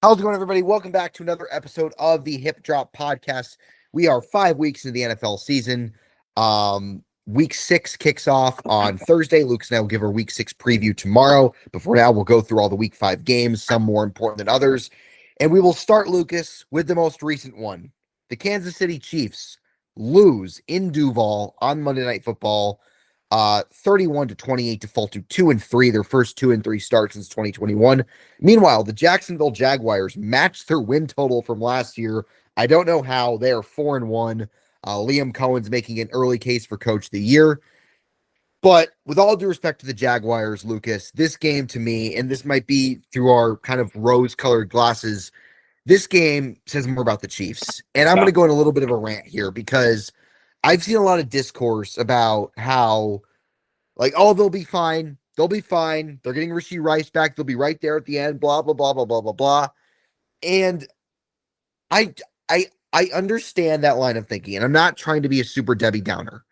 How's it going, everybody? Welcome back to another episode of the Hip Drop Podcast. We are 5 weeks into the NFL season. Week 6 kicks off on Thursday. Lucas and I will give our Week 6 preview tomorrow. Before now, we'll go through all the Week 5 games, some more important than others. And we will start, Lucas, with the most recent one. The Kansas City Chiefs lose in Duval on Monday Night Football, 31-28 to fall to 2-3, their first 2-3 start since 2021. Meanwhile, the Jacksonville Jaguars matched their win total from last year. I don't know how. They are 4-1. Liam Cohen's making an early case for Coach of the Year. But with all due respect to the Jaguars, Lucas, this game to me, and this might be through our kind of rose-colored glasses, this game says more about the Chiefs. And I'm going to go in a little bit of a rant here because I've seen a lot of discourse about how, like, oh, they'll be fine. They'll be fine. They're getting Rashee Rice back. They'll be right there at the end, blah, blah, blah, blah, blah, blah, blah. And I understand that line of thinking, and I'm not trying to be a super Debbie Downer.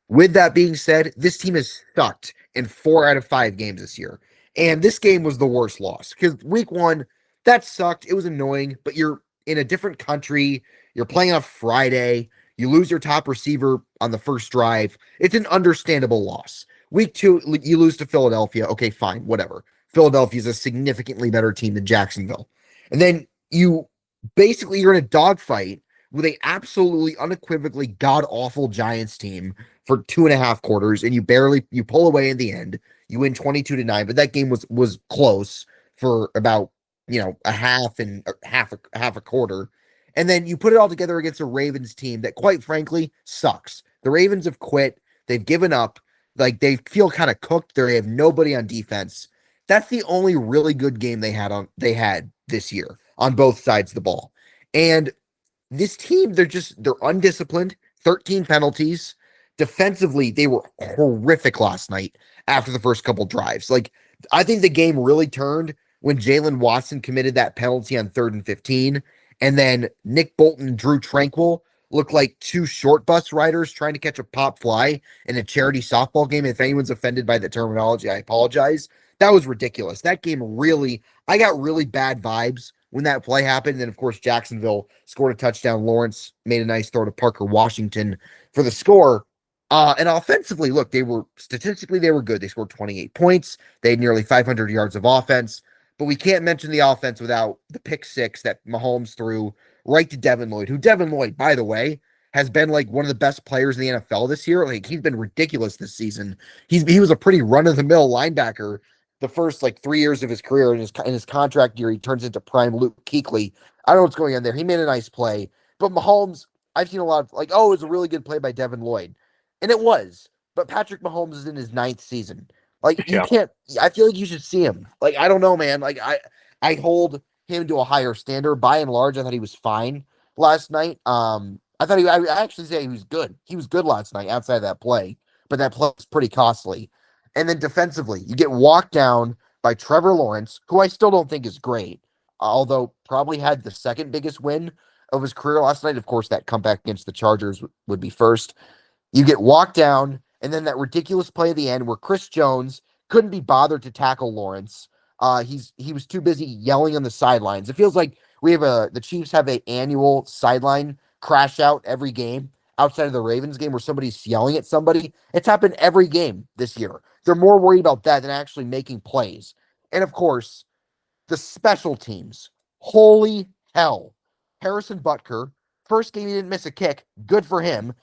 With that being said, this team has sucked in 4 out of 5 games this year. And this game was the worst loss because week 1, that sucked. It was annoying, but you're in a different country. You're playing on a Friday. You lose your top receiver on the first drive. It's an understandable loss. Week 2, you lose to Philadelphia. Okay, fine, whatever. Philadelphia is a significantly better team than Jacksonville. And then you're in a dogfight with a absolutely unequivocally god-awful Giants team for 2.5 quarters, and you pull away in the end. You win 22-9, but that game was close for about, a half a quarter. And then you put it all together against a Ravens team that, quite frankly, sucks. The Ravens have quit. They've given up. Like, they feel kind of cooked. They have nobody on defense. That's the only really good game they had this year on both sides of the ball. And this team, they're undisciplined, 13 penalties. Defensively, they were horrific last night after the first couple drives. Like, I think the game really turned when Jalen Watson committed that penalty on 3rd and 15. And then Nick Bolton and Drew Tranquil looked like 2 short bus riders trying to catch a pop fly in a charity softball game. If anyone's offended by the terminology, I apologize. That was ridiculous. That game I got really bad vibes when that play happened. And then, of course, Jacksonville scored a touchdown. Lawrence made a nice throw to Parker Washington for the score. And offensively, look, they were good. They scored 28 points. They had nearly 500 yards of offense. But we can't mention the offense without the pick 6 that Mahomes threw right to Devin Lloyd, who Devin Lloyd, by the way, has been like one of the best players in the NFL this year. Like, he's been ridiculous this season. He was a pretty run-of-the-mill linebacker the first 3 years of his career. In his contract year, he turns into prime Luke Kuechly. I don't know what's going on there. He made a nice play. But Mahomes, I've seen a lot of it was a really good play by Devin Lloyd. And it was. But Patrick Mahomes is in his 9th season. You can't, I feel like you should see him. I don't know, man. I hold him to a higher standard. By and large, I thought he was fine last night. I actually say he was good. He was good last night outside of that play, but that play was pretty costly. And then defensively, you get walked down by Trevor Lawrence, who I still don't think is great, although probably had the second biggest win of his career last night. Of course, that comeback against the Chargers would be first. You get walked down. And then that ridiculous play at the end where Chris Jones couldn't be bothered to tackle Lawrence. He was too busy yelling on the sidelines. It feels like the Chiefs have an annual sideline crash out every game outside of the Ravens game where somebody's yelling at somebody. It's happened every game this year. They're more worried about that than actually making plays. And of course, the special teams. Holy hell. Harrison Butker, first game he didn't miss a kick. Good for him.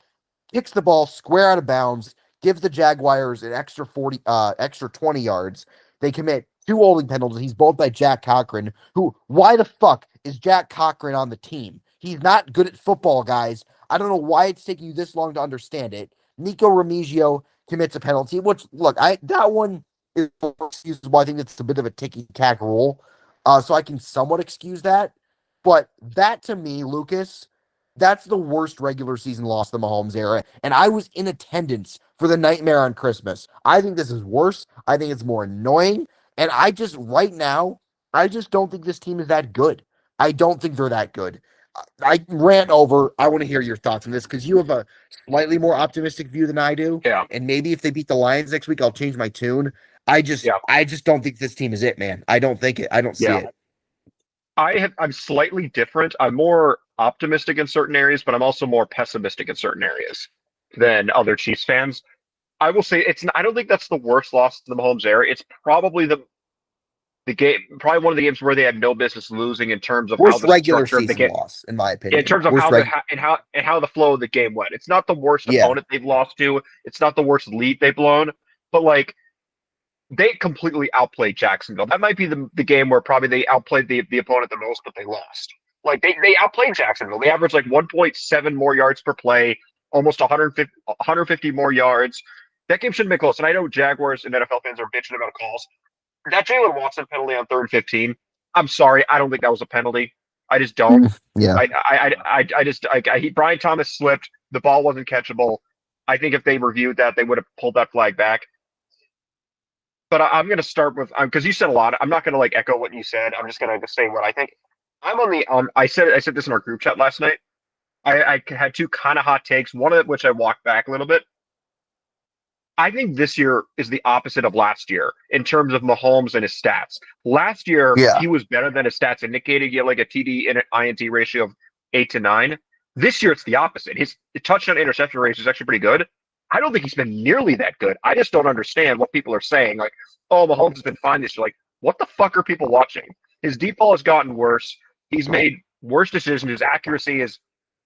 Kicks the ball square out of bounds. Gives the Jaguars an extra 20 yards. They commit 2 holding penalties. He's bowled by Jack Cochran, who, why the fuck is Jack Cochran on the team? He's not good at football, guys. I don't know why it's taking you this long to understand it. Nico Remigio commits a penalty, which, look, that one is excusable. I think it's a bit of a ticky-tack rule, so I can somewhat excuse that. But that, to me, Lucas, that's the worst regular season loss of the Mahomes era. And I was in attendance for the nightmare on Christmas. I think this is worse. I think it's more annoying. And right now, I just don't think this team is that good. I don't think they're that good. I ran over. I want to hear your thoughts on this because you have a slightly more optimistic view than I do. Yeah. And maybe if they beat the Lions next week, I'll change my tune. I just don't think this team is it, man. I don't think it. I don't see it. I'm slightly different. I'm more optimistic in certain areas, but I'm also more pessimistic in certain areas than other Chiefs fans. I will say I don't think that's the worst loss in the Mahomes era. It's probably the game, probably one of the games where they had no business losing in terms of how Worst the regular structure of the season game, loss, in my in opinion. terms of Worst how the reg. how, and how the flow of the game went. It's not the worst Yeah. opponent they've lost to. It's not the worst lead they've blown, but like they completely outplayed Jacksonville. That might be the game where probably they outplayed the opponent the most, but they lost. Like they outplayed Jacksonville. They averaged like 1.7 more yards per play, almost 150 more yards. That game shouldn't be close. And I know Jaguars and NFL fans are bitching about calls. That Jalen Watson penalty on 3rd and 15. I'm sorry, I don't think that was a penalty. I just don't. Yeah. Brian Thomas slipped. The ball wasn't catchable. I think if they reviewed that, they would have pulled that flag back. But I'm going to start with because you said a lot. I'm not going to like echo what you said. I'm just going to say what I think. I'm on the I said this in our group chat last night. I had two kind of hot takes. One of which I walked back a little bit. I think this year is the opposite of last year in terms of Mahomes and his stats. Last year Yeah. he was better than his stats indicated. He had like a TD and an INT ratio of 8 to 9. This year it's the opposite. His touchdown interception ratio is actually pretty good. I don't think he's been nearly that good. I just don't understand what people are saying. Like, oh, Mahomes has been fine this year. Like, what the fuck are people watching? His deep ball has gotten worse. He's made worse decisions. His accuracy is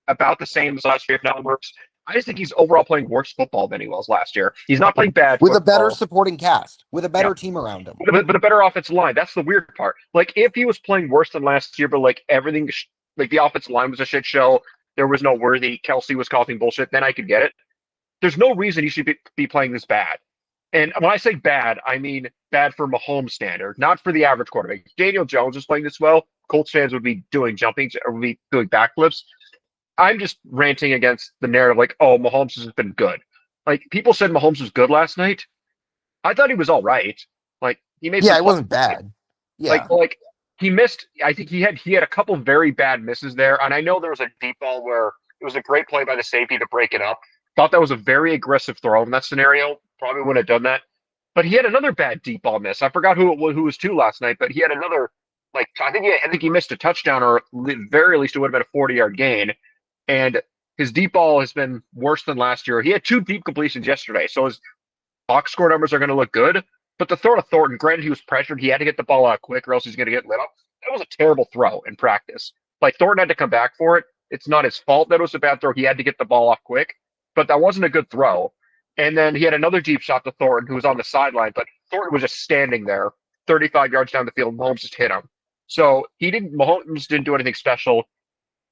about the same as last year, if not worse. I just think he's overall playing worse football than he was last year. He's not playing bad with football. a better supporting cast, with a better Yeah. team around him. But a better offensive line. That's the weird part. Like, if he was playing worse than last year, but like everything, like the offensive line was a shit show, there was no Worthy, Kelsey was causing bullshit, then I could get it. There's no reason he should be playing this bad. And when I say bad, I mean bad for Mahomes standard, not for the average quarterback. If Daniel Jones is playing this well, Colts fans would be doing jumpings or would be doing backflips. I'm just ranting against the narrative like, oh, Mahomes has been good. Like, people said Mahomes was good last night. I thought he was all right. Like, he made Yeah, some it wasn't bad. Yeah. like he missed. I think he had a couple very bad misses there, and I know there was a deep ball where it was a great play by the safety to break it up. Thought that was a very aggressive throw in that scenario. Probably wouldn't have done that. But he had another bad deep ball miss. I forgot who was two last night, but he had another. Like, I think he missed a touchdown, or very least it would have been a 40-yard gain. And his deep ball has been worse than last year. He had two deep completions yesterday, so his box score numbers are going to look good. But the throw to Thornton, granted he was pressured, he had to get the ball out quick, or else he's going to get lit up. That was a terrible throw in practice. Like, Thornton had to come back for it. It's not his fault that it was a bad throw. He had to get the ball off quick, but that wasn't a good throw. And then he had another deep shot to Thornton, who was on the sideline, but Thornton was just standing there, 35 yards down the field. Mahomes just hit him. So Mahomes didn't do anything special.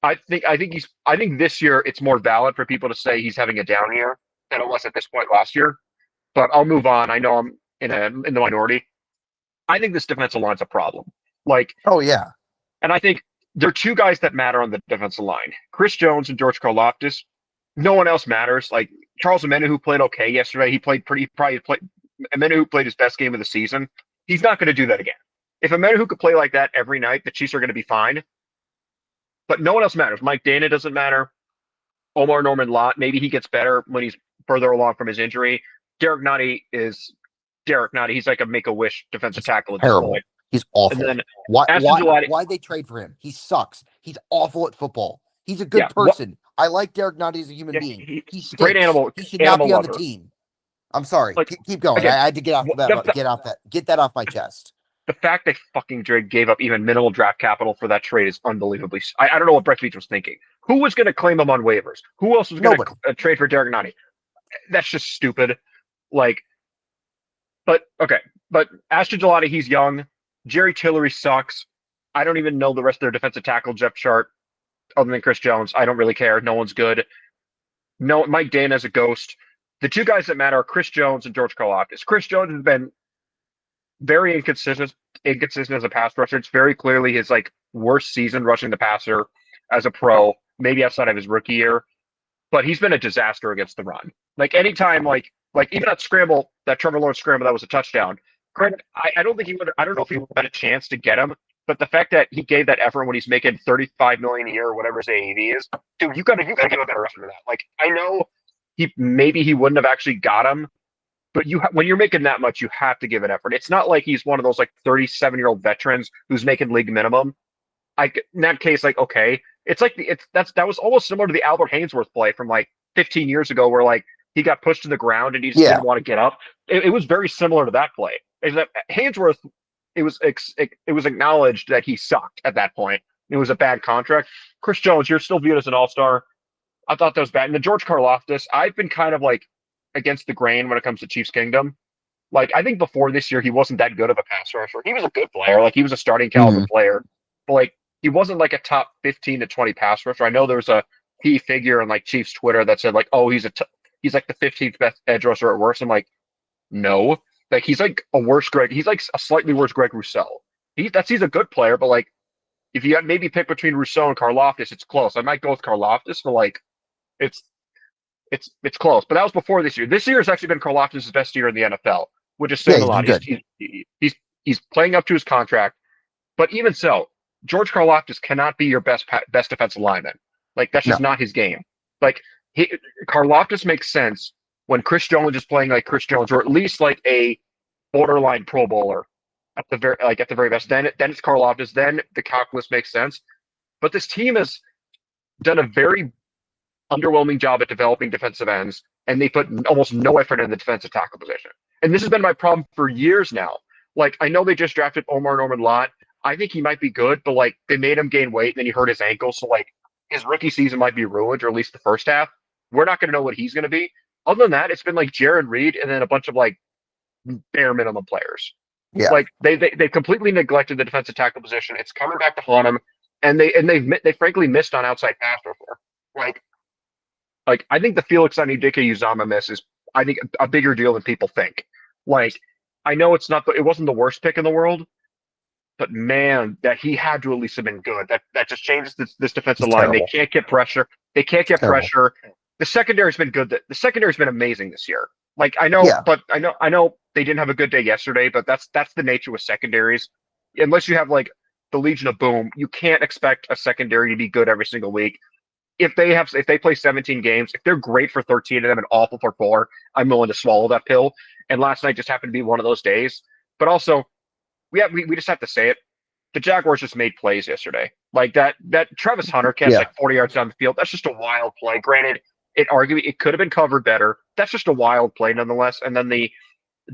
I think this year it's more valid for people to say he's having a down year than it was at this point last year. But I'll move on. I know I'm in the minority. I think this defensive line's a problem. Like, Oh yeah. and I think there are two guys that matter on the defensive line: Chris Jones and George Karlaftis. No one else matters. Like Charles Omenihu, who played okay yesterday. He played pretty. Probably played. Omenihu, who played his best game of the season. He's not going to do that again. If Omenihu could play like that every night, the Chiefs are going to be fine. But no one else matters. Mike Dana doesn't matter. Omar Norman Lott, maybe he gets better when he's further along from his injury. Derek Nottie is Derek Nottie. He's like a make-a-wish defensive tackle at this Terrible. point. He's awful. And then why'd they trade for him? He sucks. He's awful at football. He's a good person. I like Derek Nottie as a human being. He stinks. Great animal. He should animal not be on lover. the team. I'm sorry. Like, Keep going. again, I had to get that off my chest. The fact they fucking gave up even minimal draft capital for that trade is unbelievably. I don't know what Brett Veach was thinking. Who was going to claim him on waivers? Who else was going to trade for Derek Nottie? That's just stupid. Like, but okay. But Ashton Gelati, he's young. Jerry Tillery sucks. I don't even know the rest of their defensive tackle depth chart other than Chris Jones. I don't really care. No one's good. No, Mike Dana's a ghost. The two guys that matter are Chris Jones and George Karlaftis. Chris Jones has been very inconsistent as a pass rusher. It's very clearly his like worst season rushing the passer as a pro, maybe outside of his rookie year. But he's been a disaster against the run. Like anytime, like even that scramble, that Trevor Lawrence scramble, that was a touchdown. Granted, I don't think he would. I don't know if he would have had a chance to get him. But the fact that he gave that effort when he's making $35 million a year or whatever his AAV is, dude, you gotta give a better effort to that. Like I know maybe he wouldn't have actually got him, but when you're making that much, you have to give an effort. It's not like he's one of those like 37-year-old veterans who's making league minimum. in that case, like, okay, it's like that was almost similar to the Albert Hainsworth play from like 15 years ago, where like he got pushed to the ground and he just Yeah. didn't want to get up. It was very similar to that play. Is that Hainsworth? It was acknowledged that he sucked at that point. It was a bad contract. Chris Jones, you're still viewed as an all-star. I thought that was bad. And the George Karlaftis, I've been kind of like against the grain when it comes to Chiefs Kingdom. Like, I think before this year, he wasn't that good of a pass rusher. He was a good player. Like, he was a starting caliber player. But, like, he wasn't like a top 15 to 20 pass rusher. I know there was a key figure on, like, Chiefs Twitter that said, like, oh, he's like the 15th best edge rusher at worst. I'm like, no. Like, he's like he's like a slightly worse Greg Rousseau. He's a good player, but, like, if you had maybe pick between Rousseau and Karlaftis, it's close. I might go with Karlaftis, but, like, it's it's close. But that was before this year. This year has actually been Karlaftis' best year in the NFL, which is saying a lot. He's playing up to his contract, but even so, George Karlaftis cannot be your best defensive lineman. Like, that's just not his game. Like, Karlaftis makes sense when Chris Jones is playing like Chris Jones, or at least like a borderline Pro Bowler at the very best. Then it's Karlaftis. Then the calculus makes sense. But this team has done a very underwhelming job at developing defensive ends, and they put almost no effort in the defensive tackle position. And this has been my problem for years now. Like, I know they just drafted Omar Norman-Lott. I think he might be good, but like they made him gain weight and then he hurt his ankle. So like his rookie season might be ruined, or at least the first half. We're not going to know what he's going to be. Other than that, it's been like Jaron Reed and then a bunch of like bare minimum players. Yeah. Like they completely neglected the defensive tackle position. It's coming back to haunt them, and they frankly missed on outside pass before. Like I think the Felix Anudike-Uzomah miss is, I think, a bigger deal than people think. Like, I know it wasn't the worst pick in the world, but man, that he had to at least have been good. That just changes this defensive line. Terrible. They can't get pressure. Pressure. The secondary's been good. The secondary's been amazing this year. Like, I know, but I know they didn't have a good day yesterday, but that's the nature with secondaries. Unless you have like the Legion of Boom, you can't expect a secondary to be good every single week. If they play 17 games, if they're great for 13 of them and awful for 4, I'm willing to swallow that pill. And last night just happened to be one of those days. But also, we just have to say it. The Jaguars just made plays yesterday. Like that Travis Hunter catch like 40 yards down the field. That's just a wild play. Granted, it could have been covered better. That's just a wild play nonetheless. And then the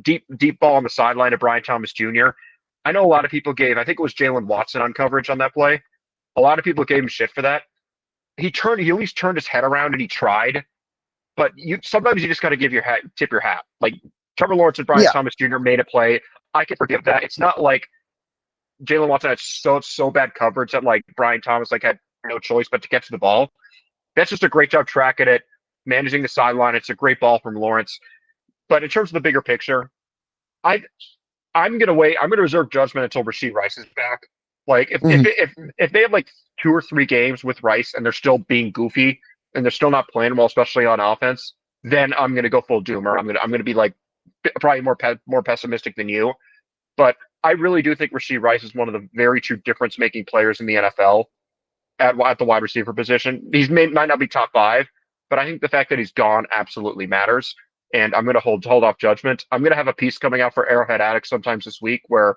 deep ball on the sideline of Brian Thomas Jr. I know a lot of people I think it was Jalen Watson on coverage on that play. A lot of people gave him shit for that. He at least turned his head around and he tried. But sometimes you just got to tip your hat. Like Trevor Lawrence and Brian Thomas Jr. made a play. I can forgive that. It's not like Jalen Watson had so bad coverage that like Brian Thomas like had no choice but to catch the ball. That's just a great job tracking it, managing the sideline. It's a great ball from Lawrence. But in terms of the bigger picture, I'm gonna wait. I'm gonna reserve judgment until Rashee Rice is back. Like if they have like 2 or 3 games with Rice and they're still being goofy and they're still not playing well, especially on offense, then I'm gonna go full doomer. I'm gonna be like probably more pessimistic than you. But I really do think Rashee Rice is one of the very true difference-making players in the NFL at the wide receiver position. Might not be top 5, but I think the fact that he's gone absolutely matters. And I'm going to hold off judgment. I'm going to have a piece coming out for Arrowhead Addicts sometimes this week where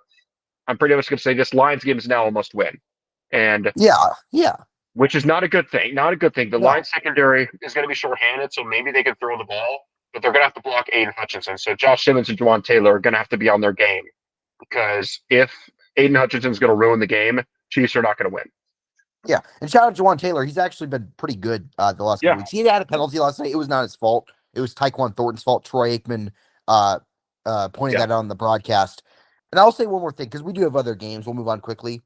I'm pretty much going to say this Lions game is now a must-win. And which is not a good thing. Not a good thing. The Lions secondary is going to be shorthanded, so maybe they can throw the ball, but they're going to have to block Aiden Hutchinson. So Josh Simmons and Juwan Taylor are going to have to be on their game, because if Aiden Hutchinson's going to ruin the game, Chiefs are not going to win. Yeah, and shout out to Juwan Taylor. He's actually been pretty good the last couple weeks. He had a penalty last night. It was not his fault. It was Tyquan Thornton's fault. Troy Aikman pointed that out on the broadcast. And I'll say one more thing, because we do have other games. We'll move on quickly.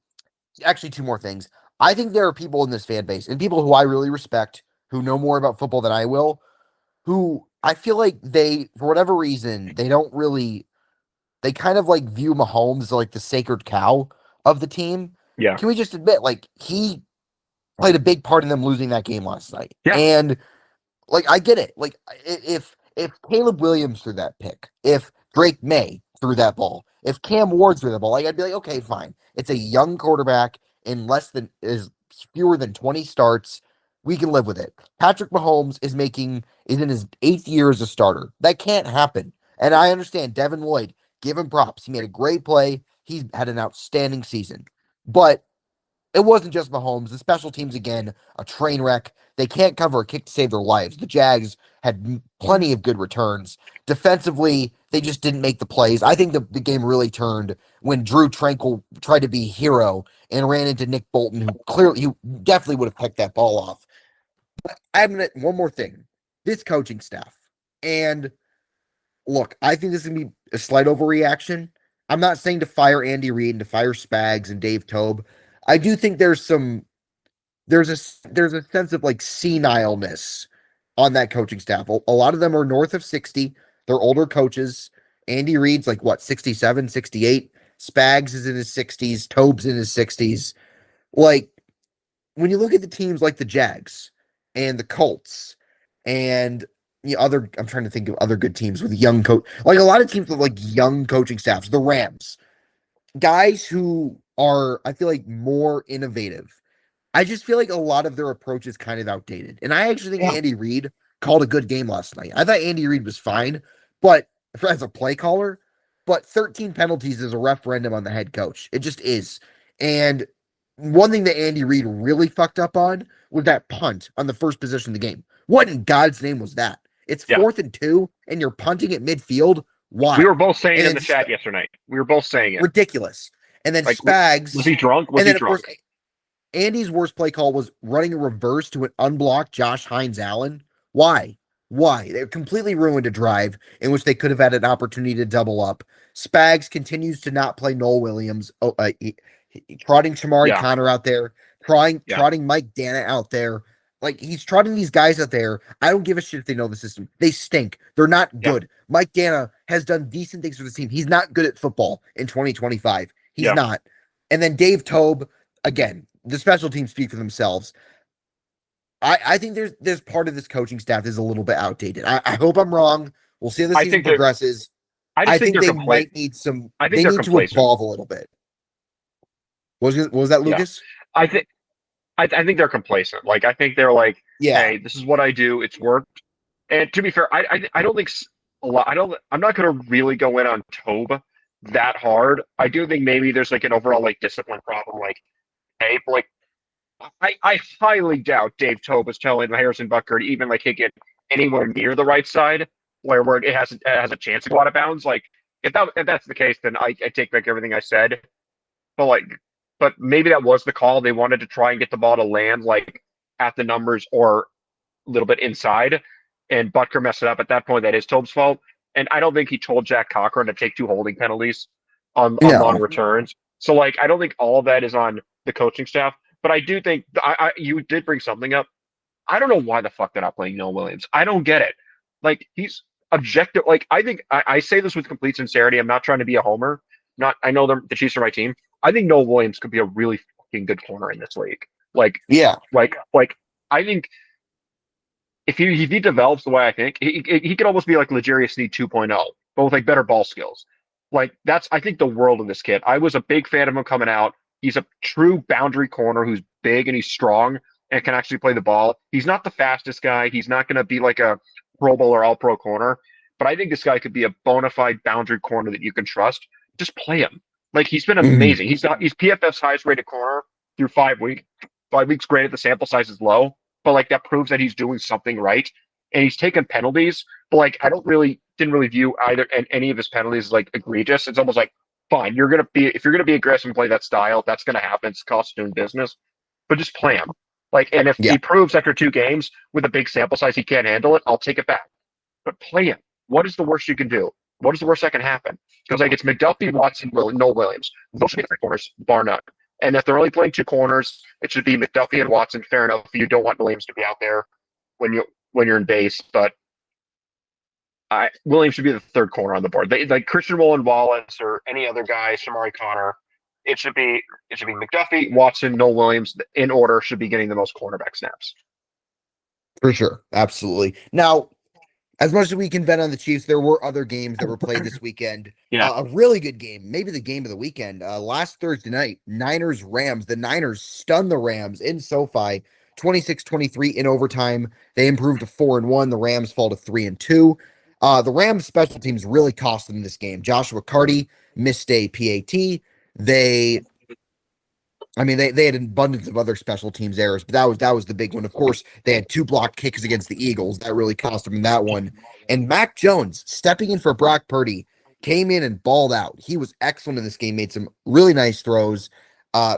Actually, 2 more things. I think there are people in this fan base, and people who I really respect, who know more about football than I will, who I feel like they, for whatever reason, they kind of like view Mahomes as like the sacred cow of the team. Yeah. Can we just admit, like, he played a big part in them losing that game last night? Yeah. And like, I get it. Like, if Caleb Williams threw that pick, if Drake May threw that ball, if Cam Ward threw the ball, like, I'd be like, okay, fine. It's a young quarterback in fewer than 20 starts. We can live with it. Patrick Mahomes is in his 8th year as a starter. That can't happen. And I understand Devin Lloyd, give him props. He made a great play. He's had an outstanding season. But it wasn't just Mahomes. The special teams, again, a train wreck. They can't cover a kick to save their lives. The Jags had plenty of good returns. Defensively, they just didn't make the plays. I think the game really turned when Drew Tranquil tried to be hero and ran into Nick Bolton, who definitely would have picked that ball off. But I'm gonna one more thing. This coaching staff. And look, I think this is gonna be a slight overreaction. I'm not saying to fire Andy Reid and to fire Spags and Dave Tobe. I do think there's a sense of like senileness on that coaching staff. A lot of them are north of 60. They're older coaches. Andy Reid's like what, 67, 68. Spags is in his 60s. Tobe's in his 60s. Like when you look at the teams like the Jags and the Colts and I'm trying to think of other good teams with young coach, like a lot of teams with like young coaching staffs, the Rams, guys who are, I feel like, more innovative. I just feel like a lot of their approach is kind of outdated. And I actually think Yeah. Andy Reid called a good game last night. I thought Andy Reid was fine, but as a play caller, but 13 penalties is a referendum on the head coach. It just is. And one thing that Andy Reid really fucked up on was that punt on the first position of the game. What in God's name was that? It's Yeah. 4th and 2, and you're punting at midfield. Why? We were both saying And in then the chat yesterday. We were both saying it. Ridiculous. And then Like, Spags. was he drunk? Was And he then, of drunk? course, Andy's worst play call was running a reverse to an unblocked Josh Hines Allen. Why? Why? They completely ruined a drive in which they could have had an opportunity to double up. Spags continues to not play Noel Williams. Trotting Shamari Yeah. Connor out there, trotting Mike Dana out there. Like he's trotting these guys out there. I don't give a shit if they know the system. They stink. They're not good. Mike Dana has done decent things for the team. He's not good at football in 2025. He's not. And then Dave Tobe, again, the special teams speak for themselves. I think there's part of this coaching staff is a little bit outdated. I hope I'm wrong. We'll see how the season progresses. I think they might need some. They need to evolve a little bit. What was that, Lucas? Yeah. I think they're complacent. Like I think they're like, hey, this is what I do. It's worked. And to be fair, I don't think a lot. I'm not going to really go in on Tobe that hard. I do think maybe there's like an overall like discipline problem. Like, hey, like I highly doubt Dave Tobe was telling Harrison Butker to even like hit it anywhere near the right side where it has a chance to go out of bounds. Like if that's the case, then I take back everything I said. But maybe that was the call. They wanted to try and get the ball to land like at the numbers or a little bit inside, and Butker messed it up. At that point, that is Tobe's fault. And I don't think he told Jack Cochran to take 2 holding penalties on long returns. So like I don't think all of that is on the coaching staff. But I do think you did bring something up. I don't know why the fuck they're not playing Noah Williams. I don't get it. Like he's objective. Like I think I say this with complete sincerity. I'm not trying to be a homer. I know the Chiefs are my team. I think Noah Williams could be a really fucking good corner in this league. Like I think if he develops the way I think, he could almost be like L'Jarius Sneed 2.0, but with like better ball skills. Like that's I think the world of this kid. I was a big fan of him coming out. He's a true boundary corner who's big and he's strong and can actually play the ball. He's not the fastest guy. He's not going to be like a Pro Bowl or All Pro corner, but I think this guy could be a bona fide boundary corner that you can trust. Just play him. Like he's been amazing. He's PFF's highest rated corner through 5 weeks. 5 weeks, granted, the sample size is low, but like that proves that he's doing something right. And he's taken penalties, but like I didn't really view either and any of his penalties as like egregious. It's almost like fine, if you're gonna be aggressive and play that style, that's gonna happen. It's cost of doing business, but just play him. Like, and if he proves after 2 games with a big sample size he can't handle it, I'll take it back. But play him. What is the worst you can do? What is the worst that can happen? Because like it's McDuffie, Watson, Noel Williams. Those should be 3 corners, bar none. And if they're only playing 2 corners, it should be McDuffie and Watson. Fair enough. You don't want Williams to be out there when you're in base, but Williams should be the 3rd corner on the board. Like Christian Wallace or any other guy, Shamari Connor. It should be McDuffie, Watson, Noel Williams in order should be getting the most cornerback snaps. For sure, absolutely. Now, as much as we can vent on the Chiefs, there were other games that were played this weekend. A really good game, maybe the game of the weekend. Last Thursday night, Niners-Rams. The Niners stunned the Rams in SoFi, 26-23 in overtime. They improved to 4-1. The Rams fall to 3-2. The Rams special teams really cost them this game. Joshua Carty missed a PAT. They I mean, they had an abundance of other special teams errors, but that was the big one. Of course, they had two block kicks against the Eagles. That really cost them in that one. And Mac Jones, stepping in for Brock Purdy, came in and balled out. He was excellent in this game, made some really nice throws. Uh,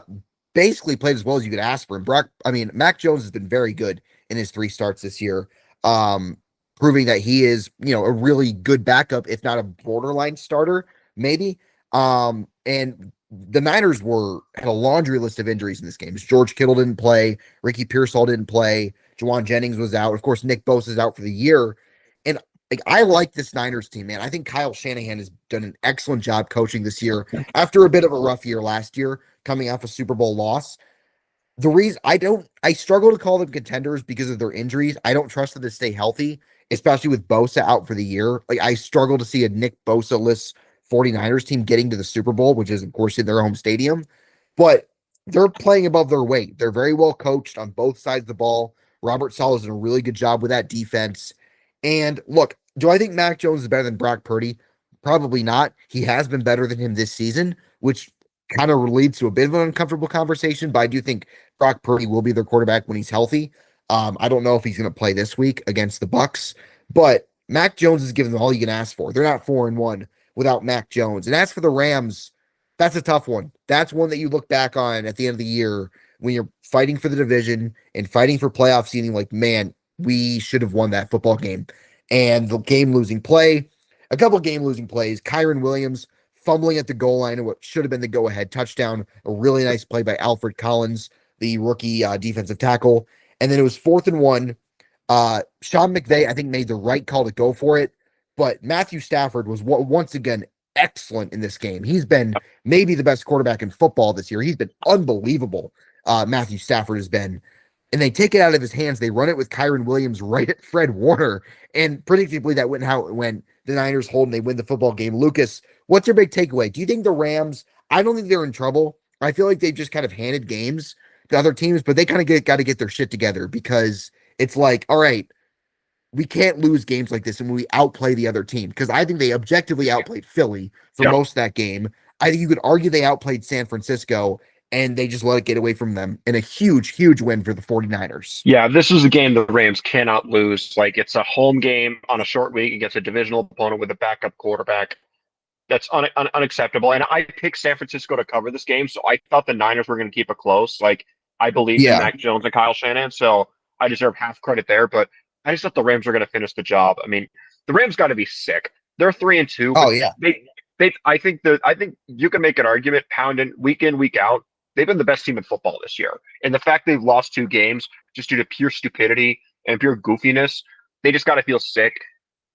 Basically played as well as you could ask for him. Mac Jones has been very good in his three starts this year, proving that he is, a really good backup, if not a borderline starter, maybe. And the Niners had a laundry list of injuries in this game. George Kittle didn't play, Ricky Pearsall didn't play, Jawan Jennings was out. Of course, Nick Bosa is out for the year. And like, I like this Niners team, man. I think Kyle Shanahan has done an excellent job coaching this year after a bit of a rough year last year, coming off a Super Bowl loss. The reason I struggle to call them contenders because of their injuries. I don't trust them to stay healthy, especially with Bosa out for the year. Like, I struggle to see a Nick Bosa-less 49ers team getting to the Super Bowl, which is, of course, in their home stadium. But they're playing above their weight. They're very well coached on both sides of the ball. Robert Saleh's done a really good job with that defense. And look, do I think Mac Jones is better than Brock Purdy? Probably not. He has been better than him this season, which kind of leads to a bit of an uncomfortable conversation, but I do think Brock Purdy will be their quarterback when he's healthy. I don't know if he's going to play this week against the Bucks, but Mac Jones is giving them all you can ask for. They're not 4-1 without Mac Jones. And as for the Rams, that's a tough one. That's one that you look back on at the end of the year when you're fighting for the division and fighting for playoff seeding. Like, man, we should have won that football game. And the a couple game losing plays. Kyron Williams fumbling at the goal line and what should have been the go-ahead touchdown. A really nice play by Alfred Collins, the rookie defensive tackle. And then it was 4th and 1. Sean McVay, I think, made the right call to go for it. But Matthew Stafford was once again excellent in this game. He's been maybe the best quarterback in football this year. He's been unbelievable. Matthew Stafford has been. And they take it out of his hands. They run it with Kyron Williams right at Fred Warner. And predictably, that went how it went. The Niners hold and they win the football game. Lucas, what's your big takeaway? Do you think the Rams, I don't think they're in trouble. I feel like they've just kind of handed games to other teams, but they kind of got to get their shit together because it's like, all right, we can't lose games like this and we outplay the other team, because I think they objectively outplayed Philly for most of that game. I think you could argue they outplayed San Francisco and they just let it get away from them in a huge, huge win for the 49ers. Yeah, this is a game the Rams cannot lose. Like, it's a home game on a short week against a divisional opponent with a backup quarterback. That's unacceptable. And I picked San Francisco to cover this game, so I thought the Niners were going to keep it close. Like, I believed in Mac Jones and Kyle Shanahan, so I deserve half credit there. But I just thought the Rams were going to finish the job. I mean, the Rams got to be sick. They're 3-2. Oh yeah. I think you can make an argument pounding week in, week out. They've been the best team in football this year. And the fact they've lost 2 games just due to pure stupidity and pure goofiness, they just got to feel sick.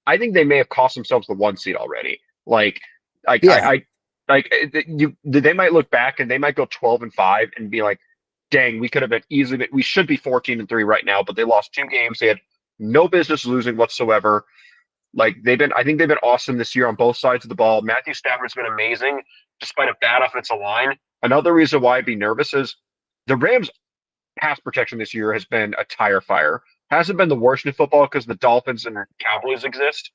I think they may have cost themselves the 1 seed already. They might look back and they might go 12-5 and be like, dang, we could have been easily, we should be 14-3 right now, but they lost 2 games. They had no business losing whatsoever. I think they've been awesome this year on both sides of the ball. Matthew Stafford's been amazing despite a bad offensive line. Another reason why I'd be nervous is the Rams' pass protection this year has been a tire fire. Hasn't been the worst in football because the Dolphins and Cowboys exist.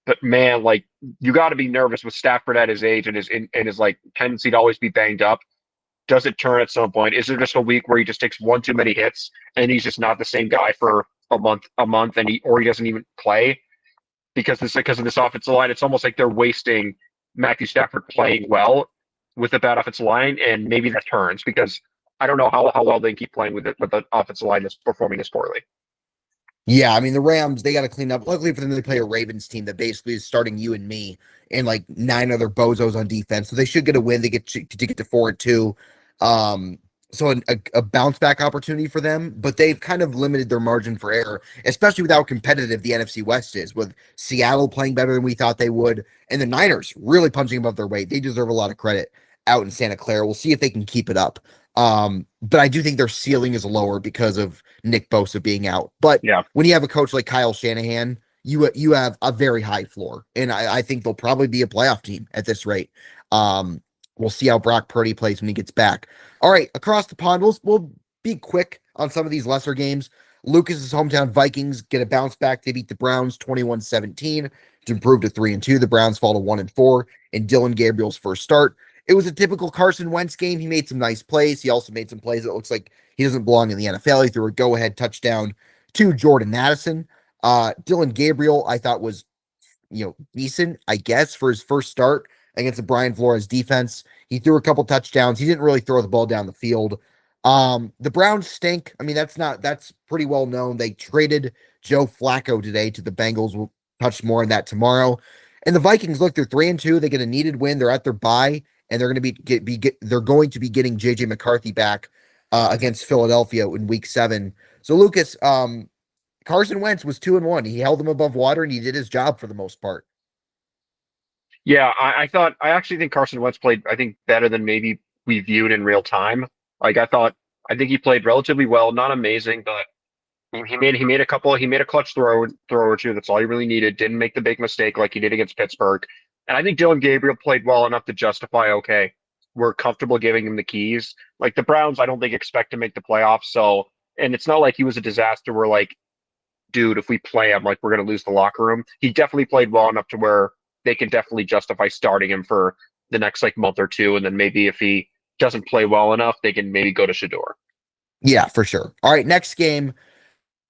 But man, like, you got to be nervous with Stafford at his age and his like tendency to always be banged up. Does it turn at some point? Is there just a week where he just takes one too many hits and he's just not the same guy for a month, and he doesn't even play because of this offensive line? It's almost like they're wasting Matthew Stafford playing well with a bad offensive line, and maybe that turns because I don't know how well they can keep playing with it, but the offensive line is performing this poorly. Yeah, I mean, the Rams, they got to clean up. Luckily for them, they play a Ravens team that basically is starting you and me and like 9 other bozos on defense. So they should get a win. They get to get to 4-2. So a bounce back opportunity for them, but they've kind of limited their margin for error, especially with how competitive the NFC West is, with Seattle playing better than we thought they would, and the Niners really punching above their weight. They deserve a lot of credit out in Santa Clara. We'll see if they can keep it up. But I do think their ceiling is lower because of Nick Bosa being out. But when you have a coach like Kyle Shanahan, you have a very high floor, and I think they'll probably be a playoff team at this rate. We'll see how Brock Purdy plays when he gets back. All right, across the pond, we'll be quick on some of these lesser games. Lucas's hometown Vikings get a bounce back. They beat the Browns 21-17 to improve to 3-2. The Browns fall to 1-4 in Dylan Gabriel's first start. it was a typical Carson Wentz game. He made some nice plays. He also made some plays that looks like he doesn't belong in the NFL. He threw a go-ahead touchdown to Jordan Addison. Dylan Gabriel, I thought was, decent, I guess, for his first start against the Brian Flores defense. He threw a couple touchdowns. He didn't really throw the ball down the field. The Browns stink. I mean, that's pretty well known. They traded Joe Flacco today to the Bengals. We'll touch more on that tomorrow. And the Vikings, look, they're 3-2. They get a needed win. They're at their bye, and they're going to they're going to be getting JJ McCarthy back against Philadelphia in Week 7. So Lucas, Carson Wentz was 2-1. He held them above water, and he did his job for the most part. Yeah, I actually think Carson Wentz played, I think, better than maybe we viewed in real time. Like I think he played relatively well, not amazing, but he made a clutch throw or two. That's all he really needed. Didn't make the big mistake like he did against Pittsburgh. And I think Dylan Gabriel played well enough to justify, okay, we're comfortable giving him the keys. Like the Browns, I don't think expect to make the playoffs. So, and it's not like he was a disaster where like, dude, if we play him, like we're gonna lose the locker room. He definitely played well enough to where they can definitely justify starting him for the next like month or two. And then maybe if he doesn't play well enough, they can maybe go to Shador. Yeah, for sure. All right, next game.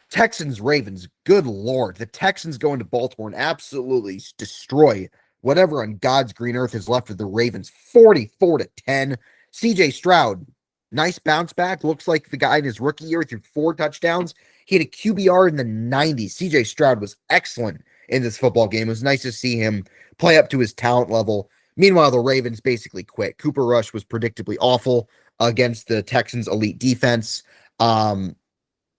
Texans, Ravens. Good Lord. The Texans go into Baltimore and absolutely destroy whatever on God's green earth is left of the Ravens. 44-10. CJ Stroud, nice bounce back. Looks like the guy in his rookie year threw 4 touchdowns. He had a QBR in the 90s. CJ Stroud was excellent in this football game. It was nice to see him play up to his talent level. Meanwhile, the Ravens basically quit. Cooper Rush was predictably awful against the Texans' elite defense.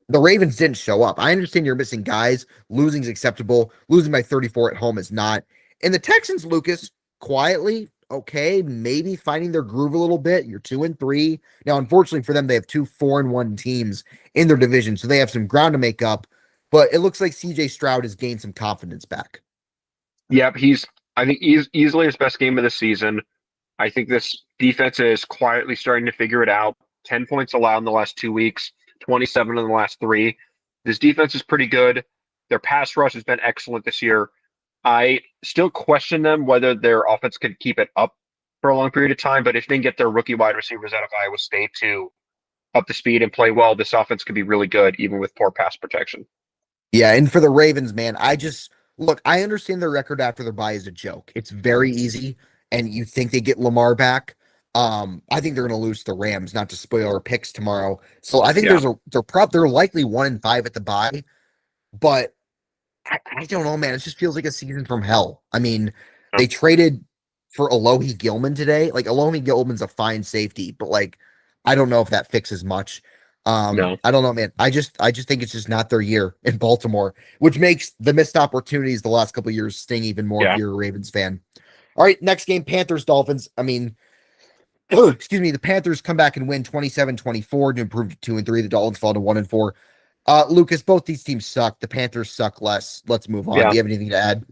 The Ravens didn't show up. I understand you're missing guys. Losing is acceptable. Losing by 34 at home is not. And the Texans, Lucas, quietly, okay, maybe finding their groove a little bit. You're 2-3. Now, unfortunately for them, they have 2 4-1 teams in their division, so they have some ground to make up. But it looks like CJ Stroud has gained some confidence back. Yep, I think he's easily his best game of the season. I think this defense is quietly starting to figure it out. 10 points allowed in the last 2 weeks, 27 in the last 3. This defense is pretty good. Their pass rush has been excellent this year. I still question them whether their offense could keep it up for a long period of time, but if they can get their rookie wide receivers out of Iowa State to up the speed and play well, this offense could be really good, even with poor pass protection. Yeah, and for the Ravens, man, look, I understand their record after their bye is a joke. It's very easy, and you think they get Lamar back. I think they're going to lose to the Rams, not to spoil our picks tomorrow. So I think Yeah. they're likely 1-5 at the bye, but I don't know, man. It just feels like a season from hell. I mean, they traded for Alohi Gilman today. Like Alohi Gilman's a fine safety, but like I don't know if that fixes much. No. I don't know, man. I just think it's just not their year in Baltimore, which makes the missed opportunities the last couple of years sting even more if Yeah. you're a Ravens fan. All right, next game, Panthers Dolphins. I mean, excuse me, the Panthers come back and win 27-24 to improve to 2-3. The Dolphins fall to 1-4. Lucas, both these teams suck. The Panthers suck less. Let's move on. Yeah. Do you have anything to add?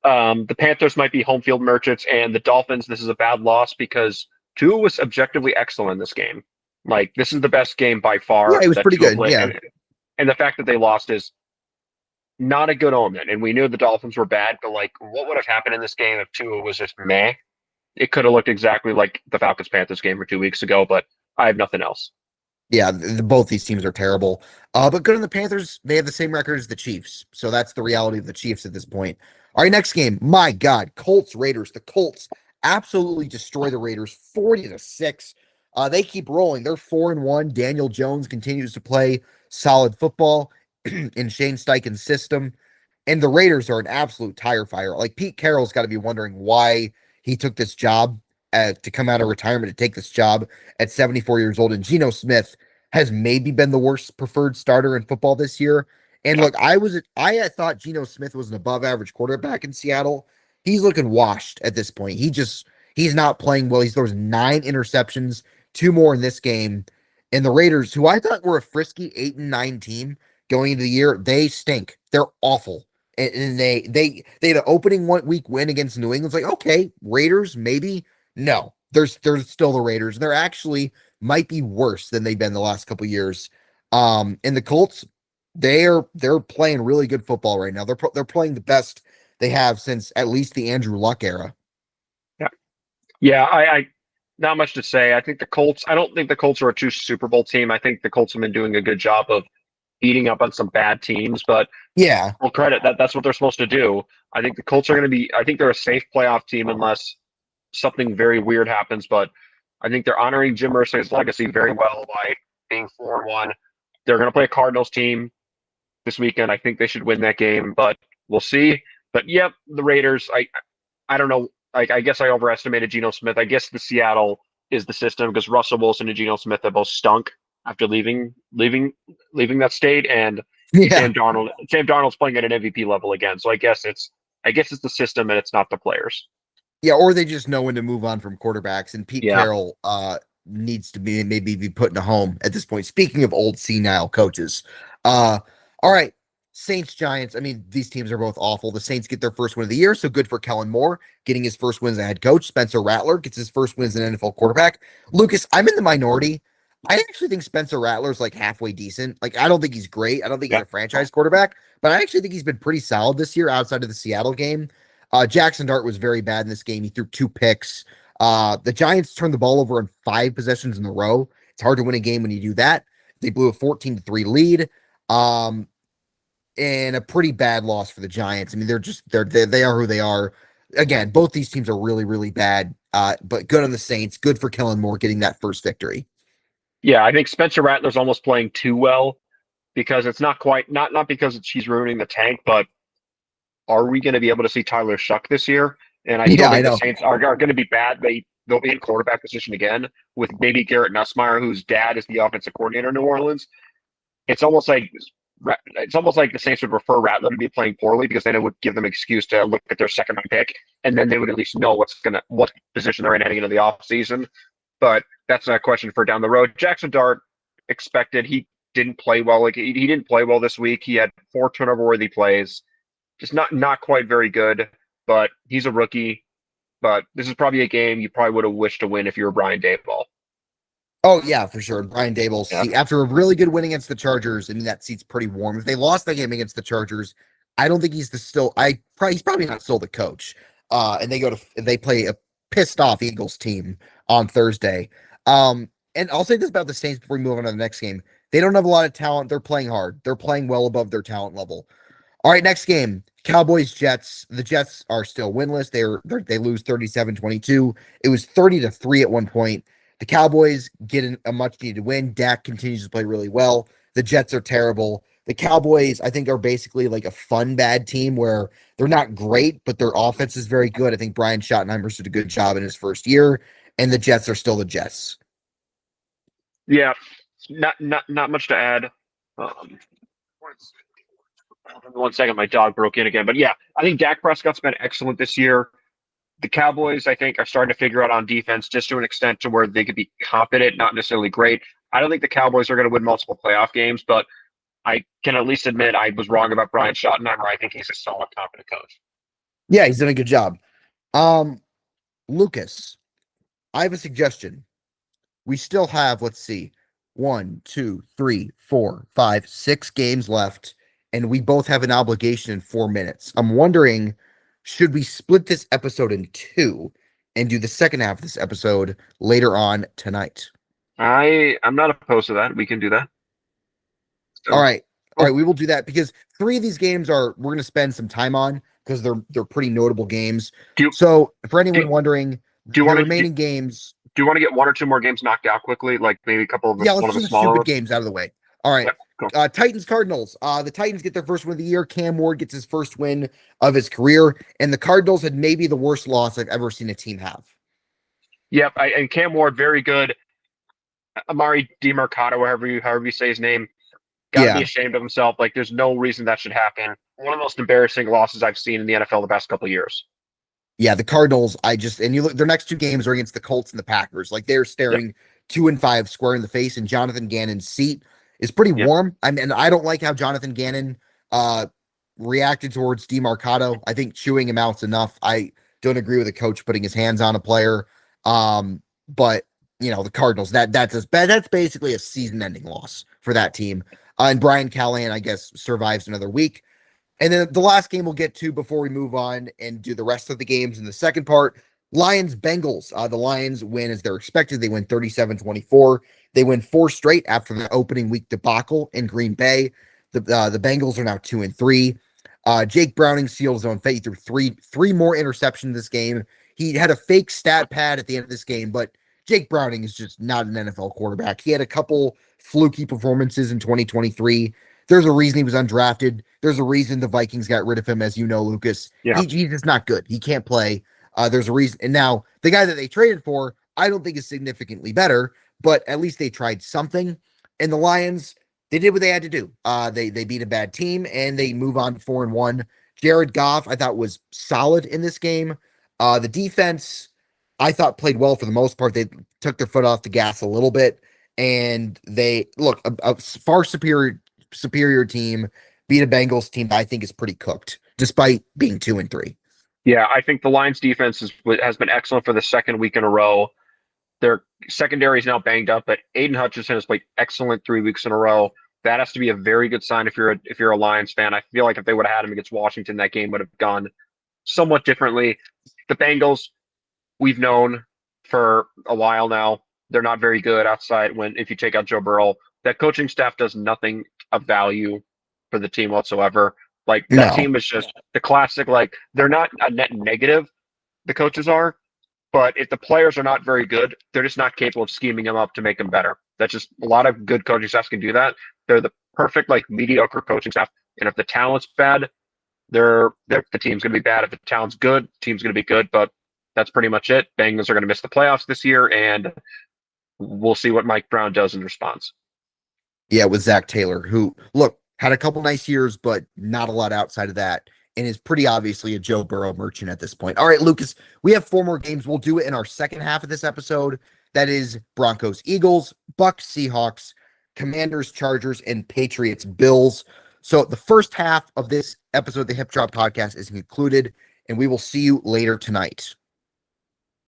The Panthers might be home field merchants, and the Dolphins, this is a bad loss because Tua was objectively excellent in this game. Like, this is the best game by far Yeah, it was that pretty Tua good. played. Yeah. And the fact that they lost is not a good omen. And we knew the Dolphins were bad, but like, what would have happened in this game if Tua was just meh? It could have looked exactly like the Falcons Panthers game for 2 weeks ago, but I have nothing else. Yeah, both these teams are terrible. But good on the Panthers. They have the same record as the Chiefs. So that's the reality of the Chiefs at this point. All right, next game. My God, Colts Raiders. The Colts absolutely destroy the Raiders 40-6. They keep rolling. They're 4-1. Daniel Jones continues to play solid football in Shane Steichen's system. And the Raiders are an absolute tire fire. Like Pete Carroll's got to be wondering why he took this job to come out of retirement to take this job at 74 years old. And Geno Smith has maybe been the worst preferred starter in football this year. And look, I thought Geno Smith was an above average quarterback in Seattle. He's looking washed at this point. He's not playing well. He throws 9 interceptions, 2 more in this game. And the Raiders, who I thought were a frisky 8-9 team going into the year, they stink. They're awful. And they had an opening 1 week win against New England. It's like, okay, Raiders, maybe. No, they're still the Raiders. They're actually might be worse than they've been the last couple years. And the Colts, they're playing really good football right now. They're playing the best they have since at least the Andrew Luck era. Yeah. Yeah, Not much to say. I think the Colts. I don't think the Colts are a true Super Bowl team. I think the Colts have been doing a good job of beating up on some bad teams, but Yeah. full credit that's what they're supposed to do. I think the Colts are going to be. I think they're a safe playoff team unless something very weird happens. But I think they're honoring Jim Irsay's legacy very well by being 4-1. They're going to play a Cardinals team this weekend. I think they should win that game, but we'll see. But yep, the Raiders. I don't know. I guess I overestimated Geno Smith. I guess the Seattle is the system because Russell Wilson and Geno Smith have both stunk after leaving that state, and Yeah. Sam Darnold's playing at an MVP level again. So I guess it's the system and it's not the players. Yeah, or they just know when to move on from quarterbacks, and Pete Yeah, Carroll needs to maybe be put in a home at this point. Speaking of old senile coaches, uh, all right, Saints Giants. I mean, these teams are both awful. The Saints get their first win of the year, so good for Kellen Moore getting his first win as a head coach. Spencer Rattler gets his first win as an NFL quarterback. Lucas, I'm in the minority. I actually think Spencer Rattler's like halfway decent. Like, I don't think he's great. I don't think he's yeah, a franchise quarterback, but I actually think he's been pretty solid this year outside of the Seattle game. Jackson Dart was very bad in this game. He threw 2 picks. The Giants turned the ball over in 5 possessions in a row. It's hard to win a game when you do that. They blew a 14-3 lead. Um, and a pretty bad loss for the Giants. I mean, they are who they are. Again, both these teams are really, really bad. But good on the Saints. Good for Kellen Moore getting that first victory. yeah. I think Spencer Rattler's almost playing too well because it's not quite not because he's ruining the tank, but are we going to be able to see Tyler Shuck this year? And I still Yeah, I think the know. Saints are going to be bad. They'll be in quarterback position again with maybe Garrett Nussmeier, whose dad is the offensive coordinator in New Orleans. It's almost like the Saints would prefer Rattler to be playing poorly because then it would give them an excuse to look at their second round pick, and then they would at least know what position they're in heading into the offseason. But that's not a question for down the road. Jackson Dart expected he didn't play well. Like he didn't play well this week. He had 4 turnover-worthy plays. Just not quite very good. But he's a rookie. But this is probably a game you probably would have wished to win if you were Brian Daboll. Oh yeah, for sure. Brian Dable, Yeah. see, after a really good win against the Chargers, I mean that seat's pretty warm. If they lost that game against the Chargers, I don't think he's the still. He's probably not still the coach. And they play a pissed off Eagles team on Thursday. And I'll say this about the Saints before we move on to the next game. They don't have a lot of talent. They're playing hard. They're playing well above their talent level. All right, next game. Cowboys Jets. The Jets are still winless. They lose 37-22. It was 30-3 at one point. The Cowboys get a much needed win. Dak continues to play really well. The Jets are terrible. The Cowboys, I think, are basically like a fun bad team where they're not great, but their offense is very good. I think Brian Schottenheimer did a good job in his first year, and the Jets are still the Jets. Yeah. Not much to add. Um, one second, my dog broke in again. But yeah, I think Dak Prescott's been excellent this year. The Cowboys, I think, are starting to figure out on defense just to an extent to where they could be competent, not necessarily great. I don't think the Cowboys are going to win multiple playoff games, but I can at least admit I was wrong about Brian Schottenheimer. I think he's a solid, competent coach. Yeah, he's done a good job. Um, Lucas, I have a suggestion. We still have, let's see, 1, 2, 3, 4, 5, 6 games left, and we both have an obligation in 4 minutes. I'm wondering, should we split this episode in two and do the second half of this episode later on tonight? I'm not opposed to that. We can do that. All So, right. All cool. right, we will do that because 3 of these games we're going to spend some time on because they're pretty notable games. Do you So, for do, anyone wondering, do you the want to remaining games. do you want to get 1 or 2 more games knocked out quickly? Like maybe a couple of Yeah, one let's of the do the smaller stupid ones. games out of the way. All right. Yeah, cool. Titans Cardinals. The Titans get their first win of the year. Cam Ward gets his first win of his career, and the Cardinals had maybe the worst loss I've ever seen a team have. Yep. And Cam Ward, very good. Amari DiMercato, however you say his name, got to be Yeah, ashamed of himself. Like, there's no reason that should happen. One of the most embarrassing losses I've seen in the NFL the past couple of years. yeah. The Cardinals. And you look, their next 2 games are against the Colts and the Packers. Like they're Yep. staring 2-5 square in the face, and Jonathan Gannon's seat is pretty Yep. warm. And I don't like how Jonathan Gannon reacted towards DeMarcado. I think chewing him out's enough. I don't agree with a coach putting his hands on a player. But the Cardinals, that's basically a season-ending loss for that team. And Brian Callahan, I guess, survives another week. And then the last game we'll get to before we move on and do the rest of the games in the second part. Lions Bengals. The Lions win as they're expected. They win 37-24. They win 4 straight after the opening week debacle in Green Bay. The Bengals are now 2-3. Jake Browning sealed his own fate through three more interceptions this game. He had a fake stat pad at the end of this game, but Jake Browning is just not an NFL quarterback. He had a couple fluky performances in 2023. There's a reason he was undrafted. There's a reason the Vikings got rid of him, as you know, Lucas. Yeah. He's just not good. He can't play. There's a reason. And now the guy that they traded for, I don't think is significantly better, but at least they tried something. And the Lions, they did what they had to do. They beat a bad team and they move on to 4-1. Jared Goff, I thought, was solid in this game. The defense, I thought, played well for the most part. They took their foot off the gas a little bit, and they look a far superior team beat a Bengals team that I think is pretty cooked, despite being 2-3. Yeah, I think the Lions defense has been excellent for the second week in a row. Their secondary is now banged up, but Aiden Hutchinson has played excellent 3 weeks in a row. That has to be a very good sign if you're a Lions fan. I feel like if they would have had him against Washington, that game would have gone somewhat differently. The Bengals, we've known for a while now, they're not very good outside if you take out Joe Burrow. That coaching staff does nothing of value for the team whatsoever. Like that team is just the classic, like they're not a net negative, the coaches are, but if the players are not very good, they're just not capable of scheming them up to make them better. That's just a lot of good coaching staffs can do that. They're the perfect, like, mediocre coaching staff. And if the talent's bad, the team's going to be bad. If the talent's good, the team's going to be good. But that's pretty much it. Bengals are going to miss the playoffs this year, and we'll see what Mike Brown does in response. Yeah, with Zach Taylor, who, look, had a couple nice years, but not a lot outside of that, and is pretty obviously a Joe Burrow merchant at this point. All right, Lucas, we have 4 more games. We'll do it in our second half of this episode. That is Broncos, Eagles, Bucks, Seahawks, Commanders, Chargers, and Patriots, Bills. So the first half of this episode of the Hip Drop Podcast is concluded, and we will see you later tonight.